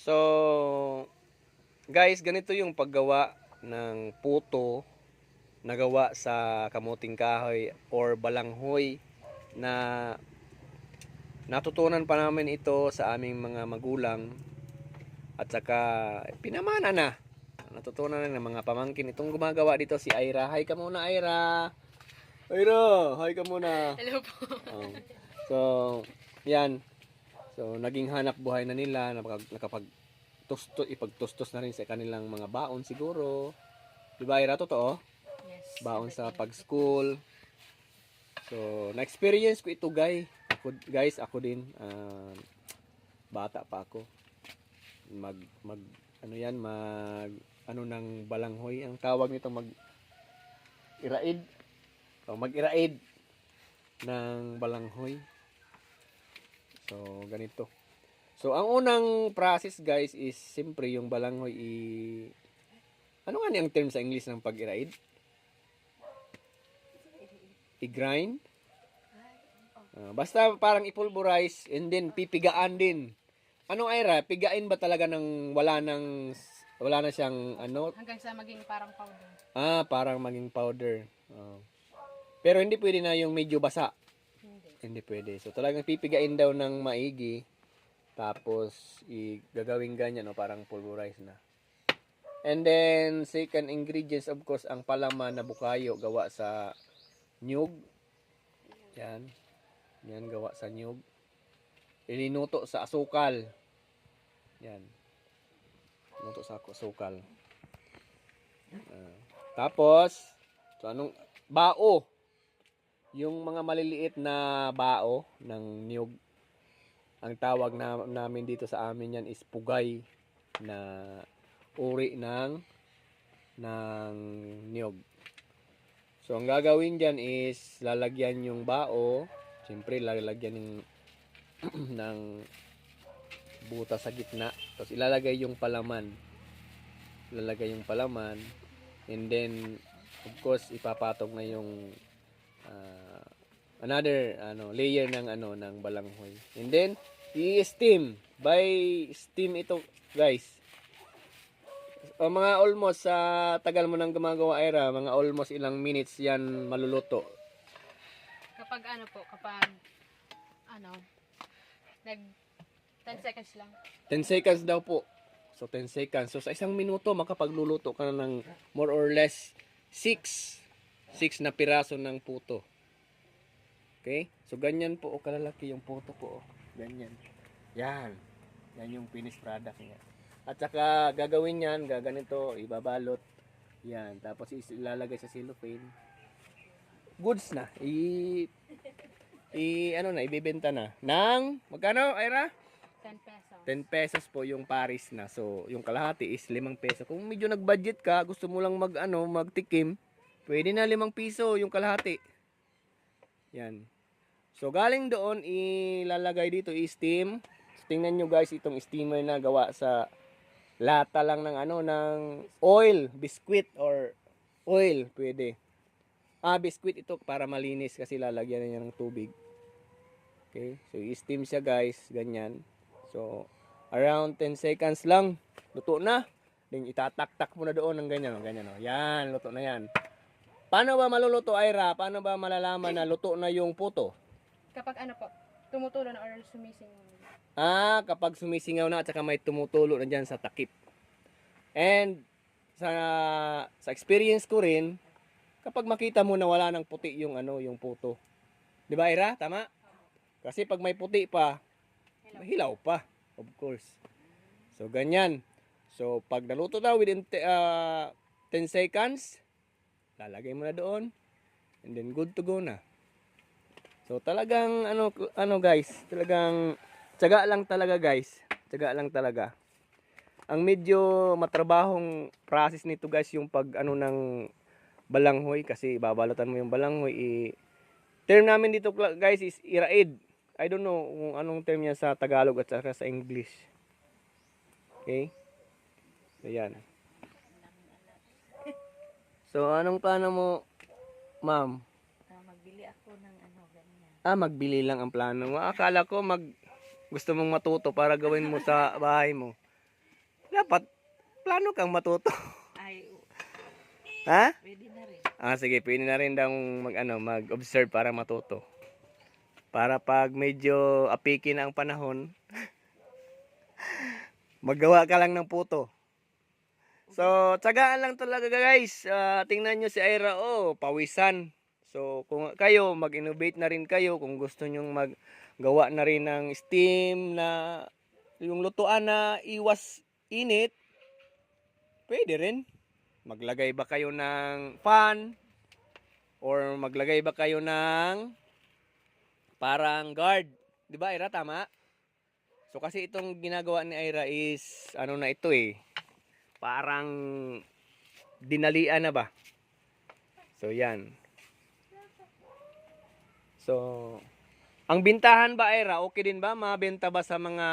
So, guys, ganito yung paggawa ng puto na gawa sa kamuting kahoy or balanghoy na natutunan pa namin ito sa aming mga magulang at saka pinamana na. Natutunan na ng mga pamangkin. Itong gumagawa dito si Ira. Hi ka muna, Ira. Ira, hi ka muna. Hello po. Oh. So, yan. So, naging hanap buhay na nila. Ipagtustos na rin sa kanilang mga baon siguro. Diba, Ira? Totoo? Yes. Baon sa pag-school. So, na-experience ko ito, guys. Ako din. Bata pa ako. Ano ng balanghoy. Ang tawag nito iraid. O, mag-iraid ng balanghoy. So, ganito. So, ang unang process, guys, is siyempre yung balanghoy ano nga ang term sa English ng pag-iraid? I-grind? Basta parang ipulverize and then pipigaan din. Anong Ira? Pigain ba talaga ng wala na siyang ano? Hanggang sa maging parang powder. Parang maging powder. Pero hindi pwede na yung medyo basa. Hindi pwede. So talagang pipigain daw ng maigi. Tapos gagawin ganyan, no? Parang pulverize na. And then second ingredients, of course, ang palaman na bukayo gawa sa nyug. Yan. Yan, gawa sa nyug. Ilinuto sa asukal. Yan. Luto sa asukal. Tapos, so anong bao? Yung mga maliliit na bao ng niyog. Ang tawag namin dito sa amin yan is pugay na uri ng niyog. So, ang gagawin dyan is lalagyan yung bao. Siyempre, lalagyan ng buta sa gitna. Tapos, ilalagay yung palaman. And then, of course, ipapatong na yung another layer ng balanghoy. And then, i-steam. By steam ito, guys. Mga almost sa tagal mo nang gumagawa, Ira, mga almost ilang minutes yan maluluto. Kapag nag 10 seconds lang. 10 seconds daw po. So 10 seconds. So sa isang minuto makapagluluto ka na ng more or less 6 na piraso ng puto. Okay? So ganyan po kalalaki yung puto po. Ganyan. Yan. Yan yung finished product niya. At saka gagawin yan, gaganito, ibabalot. Yan, tapos ilalagay sa cellophane. Goods na. Ibebenta na. Nang magkano, Ira? 10 pesos. 10 pesos po yung paris na. So, yung kalahati is 5 peso. Kung medyo nag-budget ka, gusto mo lang magtikim, pwede na 5 piso yung kalahati. Yan. So, galing doon, ilalagay dito, i-steam. Tingnan nyo guys, itong steamer na gawa sa lata lang ng oil, biscuit or oil, pwede. Biscuit ito para malinis kasi lalagyan na niya ng tubig. Okay, so i-steam siya guys, ganyan. So, around 10 seconds lang, luto na. Then itatak-tak mo na doon ng ganyan, no? Yan, luto na yan. Paano ba maluluto, Ira? Paano ba malalaman na luto na yung puto? Kapag tumutulo na or sumising. Kapag sumisingaw na at saka may tumutulo na dyan sa takip. And sa experience ko rin, kapag makita mo na wala ng puti yung puto. 'Di ba, Ira? Tama? Kasi pag may puti pa, mahilaw pa, of course. So ganyan. So pag naluto na within 10 seconds, lalagay mo na doon. And then good to go na. So talagang guys, talagang tiyaga lang talaga guys. Tiyaga lang talaga. Ang medyo matrabahong process nito guys yung ng balanghoy kasi babalatan mo yung balanghoy. Term namin dito guys is iraid. I don't know kung anong term niya sa Tagalog at saka sa English. Okay? Ayan. So anong plano mo, ma'am? Magbili ako ng ganyan. Magbili lang ang plano mo. Akala ko gusto mong matuto para gawin mo sa bahay mo. Dapat, plano kang matuto. Ay, Ha? pwede na rin. Sige, pwede na rin daw mag-observe para matuto. Para pag medyo apiki na ang panahon, maggawa ka lang ng puto. So, tsagaan lang talaga guys. Tingnan nyo si Ira, pawisan. So, kung kayo, mag-innovate na rin kayo. Kung gusto nyong maggawa na rin ng steam na yung lutuan na iwas init, pwede rin. Maglagay ba kayo ng fan? Or maglagay ba kayo ng parang guard? Di ba, Ira? Tama? So, kasi itong ginagawa ni Ira is, ano na ito parang dinalian na ba? So, yan. So, ang bintahan ba, Ira? Okay din ba? Mabenta ba sa mga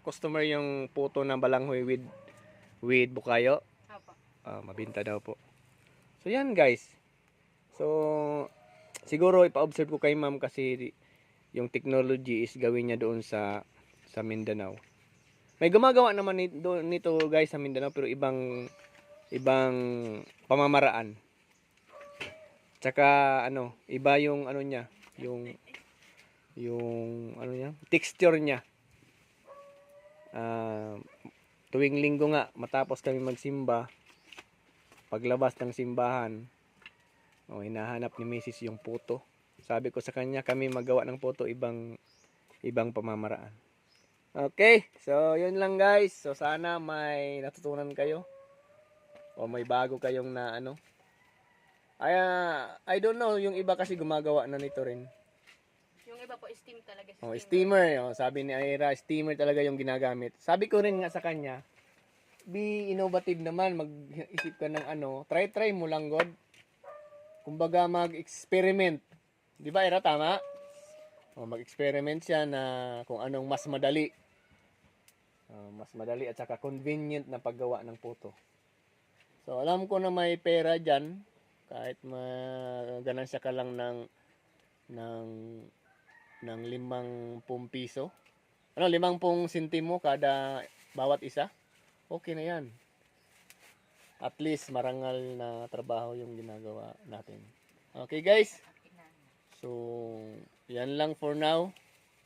customer yung puto na balanghoy with bukayo? Opo. Mabenta daw po. So, yan guys. So, siguro ipa-observe ko kay ma'am kasi yung technology is gawin niya doon sa Mindanao. May gumagawa naman nito guys sa Mindanao pero ibang pamamaraan. Tsaka iba yung ano niya, yung ano niya, texture niya. Tuwing linggo nga matapos kami magsimba, paglabas ng simbahan, hinahanap ni Mrs. yung puto. Sabi ko sa kanya, kami magawa ng puto ibang pamamaraan. Okay, so yun lang guys. So sana may natutunan kayo o may bago kayong na I don't know, yung iba kasi gumagawa na nito rin. Yung iba po, steam talaga. Steamer. Sabi ni Ira, steamer talaga yung ginagamit. Sabi ko rin nga sa kanya, be innovative naman, mag-isip ka ng try mo lang god. Kumbaga mag-experiment. Di ba Ira, tama? Mag-experiment siya na kung anong mas madali. Mas madali at saka convenient na paggawa ng puto. So alam ko na may pera dyan. Kahit ganansya ka lang ng 50 piso. 50 sentimo kada bawat isa. Okay na yan. At least marangal na trabaho yung ginagawa natin. Okay guys. So, yan lang for now.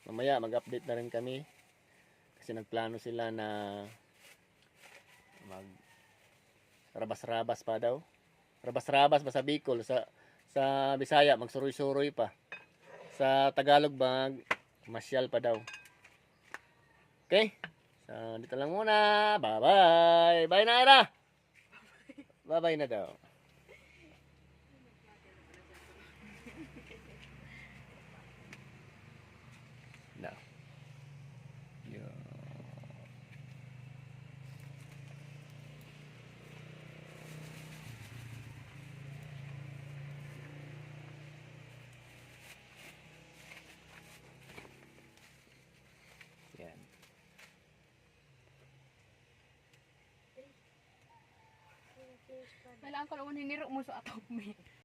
Mamaya mag-update na rin kami. Kasi nagplano sila na rabas-rabas pa daw. Rabas-rabas ba sa Bicol, sa Bisaya magsuroy-suroy pa. Sa Tagalog masyal pa daw. Okay? So, dito lang muna. Bye-bye. Bye na, Ira. Bye-bye na daw. No. Yeah. Yan. Kailangan ko lang hiniro mo sa atop mo.